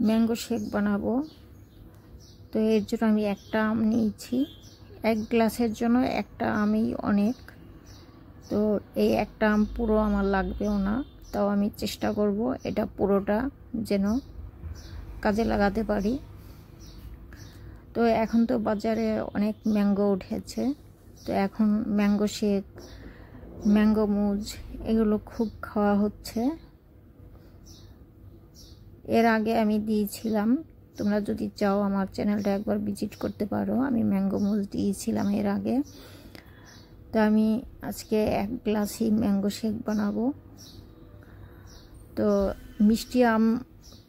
Mango shake বানাবো। তো এর জন্য আমি একটা আম নিয়েছি। 1 গ্লাসের জন্য একটা আমই অনেক। তো এই একটা আম পুরো আমার লাগবেও না, তাও আমি চেষ্টা করব এটা পুরোটা যেন কাজে লাগাতে পারি। তো এখন তো বাজারে অনেক ম্যাঙ্গো উঠেছে, তো এখন ম্যাঙ্গো শেক, ম্যাঙ্গো মুজ এগুলো খুব খাওয়া হচ্ছে। এর আগে আমি দিয়েছিলাম, তোমরা যদি চাও আমার চ্যানেলটা একবার ভিজিট করতে পারো, আমি ম্যাঙ্গো মুজ দিয়েছিলাম এর আগে। তো আমি আজকে 1 গ্লাসই ম্যাঙ্গো শেক বানাবো। তো মিষ্টি আম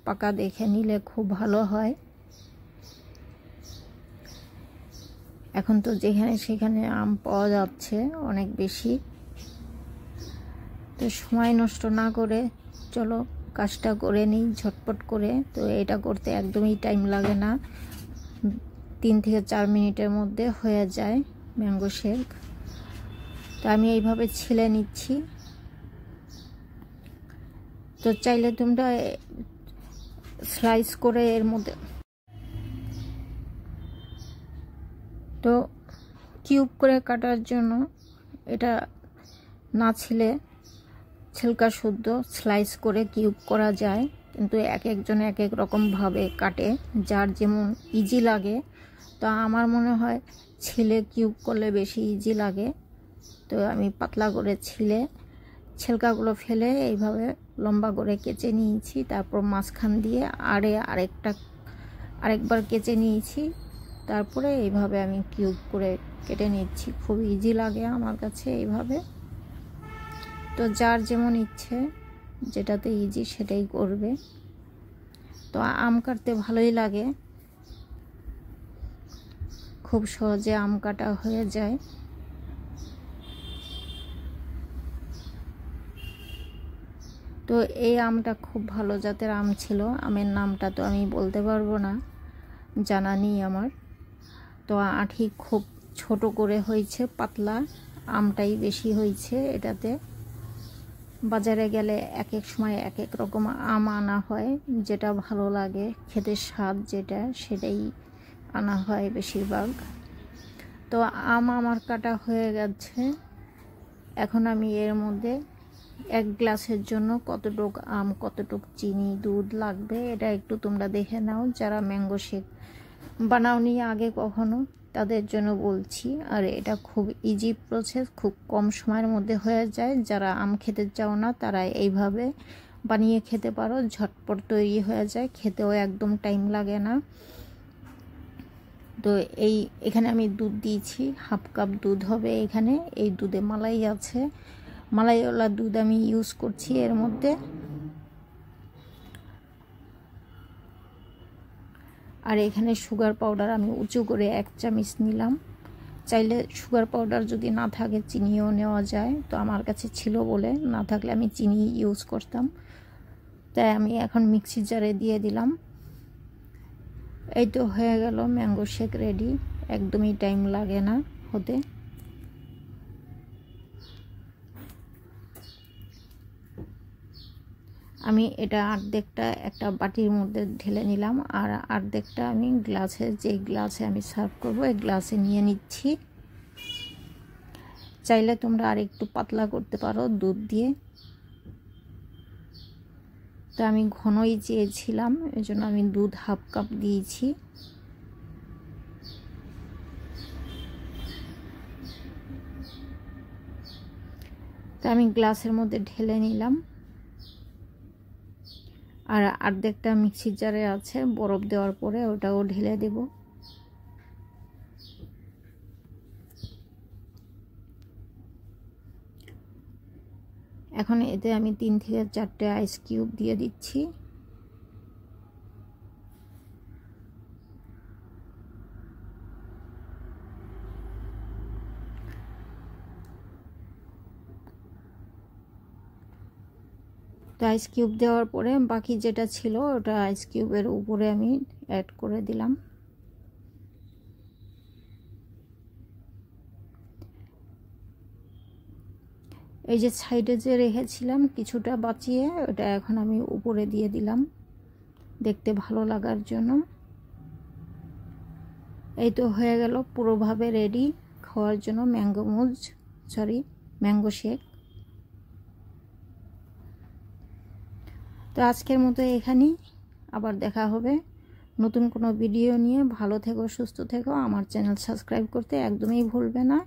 পাকা দেখে নিলে খুব ভালো হয়। এখন তো যেখানে সেখানে আম পাওয়া যাচ্ছে অনেক বেশি। তো সময় নষ্ট না করে চলো কাজটা করে নিই ঝটপট করে। তো এটা করতে একদমই টাইম লাগে না, 3 থেকে 4 মিনিটের মধ্যে হয়ে যায় ম্যাঙ্গো শেক। তো আমি এইভাবে ছিলে নিচ্ছি। তো চাইলে তোমরা স্লাইস করে এর মধ্যে, তো কিউব করে কাটার জন্য এটা না ছিলে ছিলকা শুদ্ধ স্লাইস করে কিউব করা যায়, কিন্তু এক একজন এক এক রকমভাবে কাটে, যার যেমন ইজি লাগে। তো আমার মনে হয় ছিলে কিউব করলে বেশি ইজি লাগে। তো আমি পাতলা করে ছিলে ছিলকাগুলো ফেলে এইভাবে লম্বা করে কেচে নিয়েছি। তারপর মাঝখান দিয়ে আরেকবার কেচে নিয়েছি। তারপরে এইভাবে আমি কিউব করে কেটে নিচ্ছি। খুব ইজি লাগে আমার কাছে এইভাবে। তো যার যেমন ইচ্ছে যেটাতে ইজি সেটাই করবে। তো আম কাটতে ভালোই লাগে, খুব সহজে আম কাটা হয়ে যায়। তো এই আমটা খুব ভালো জাতের আম ছিল। আমের নামটা তো আমি বলতে পারবো না, জানা নেই আমার। তো আঁটি খুব ছোট করে হয়েছে, পাতলা আমটাই বেশি হয়েছে এটাতে। বাজারে গেলে এক এক সময় এক এক রকম আম আনা হয়, যেটা ভালো লাগে খেতে, স্বাদ যেটা সেটাই আনা হয় বেশিরভাগ। তো আম আমার কাটা হয়ে গেছে। এখন আমি এর মধ্যে 1 গ্লাসের জন্য কতটুক আম, কতটুক চিনি, দুধ লাগবে এটা একটু তোমরা দেখে নাও। যারা ম্যাঙ্গো শেক বানাওনি আগে কখনো তাদের জন্য বলছি। আর এটা খুব ইজি প্রসেস, খুব কম সময়ের মধ্যে হয়ে যায়। যারা আম খেতে চাও না তারা এইভাবে বানিয়ে খেতে পারো, ঝটপট তৈরি হয়ে যায়, খেতেও একদম টাইম লাগে না। তো এখানে আমি দুধ দিয়েছি, 1/2 কাপ দুধ হবে এখানে। এই দুধে মালাই আছে, মালাইওয়ালা দুধ আমি ইউজ করছি এর মধ্যে। আর এখানে সুগার পাউডার আমি উঁচু করে 1 চামচ নিলাম। চাইলে সুগার পাউডার যদি না থাকে চিনিও নেওয়া যায়, তো আমার কাছে ছিল বলে, না থাকলে আমি চিনি ইউজ করতাম। তাই আমি এখন মিক্সি জারে দিয়ে দিলাম। এই তো হয়ে গেল ম্যাঙ্গো শেক রেডি, একদমই টাইম লাগে না হতে। আমি এটা অর্ধেকটা একটা বাটির মধ্যে ঢেলে নিলাম, আর অর্ধেকটা আমি গ্লাসে, যে গ্লাসে আমি সার্ভ করব এই গ্লাসে নিয়ে নিচ্ছি। চাইলে তোমরা আর একটু পাতলা করতে পারো দুধ দিয়ে। তো আমি ঘনই চেয়েছিলাম, এজন্য আমি দুধ 1/2 কাপ দিয়েছি। তো আমি গ্লাসের মধ্যে ঢেলে নিলাম। আর অর্ধেকটা মিক্সির জারে আছে, বরফ দেওয়ার পরে ওটাও ঢেলে দেব। এখন এতে আমি 3 থেকে 4টে আইস কিউব দিয়ে দিচ্ছি। তো আইস কিউব দেওয়ার পরে বাকি যেটা ছিল ওটা আইস কিউবের উপরে আমি অ্যাড করে দিলাম। এই যে সাইডে যে রেখেছিলাম কিছুটা বাঁচিয়ে, ওটা এখন আমি উপরে দিয়ে দিলাম। দেখতে ভালো লাগার জন্য। এই তো হয়ে গেল পুরোভাবে রেডি খাওয়ার জন্য ম্যাঙ্গো শেক। তো আজকের মতো এখানেই, আবার দেখা হবে নতুন কোনো ভিডিও নিয়ে। ভালো থেকো, সুস্থ থেকো। আমার চ্যানেল সাবস্ক্রাইব করতে একদমই ভুলবে না।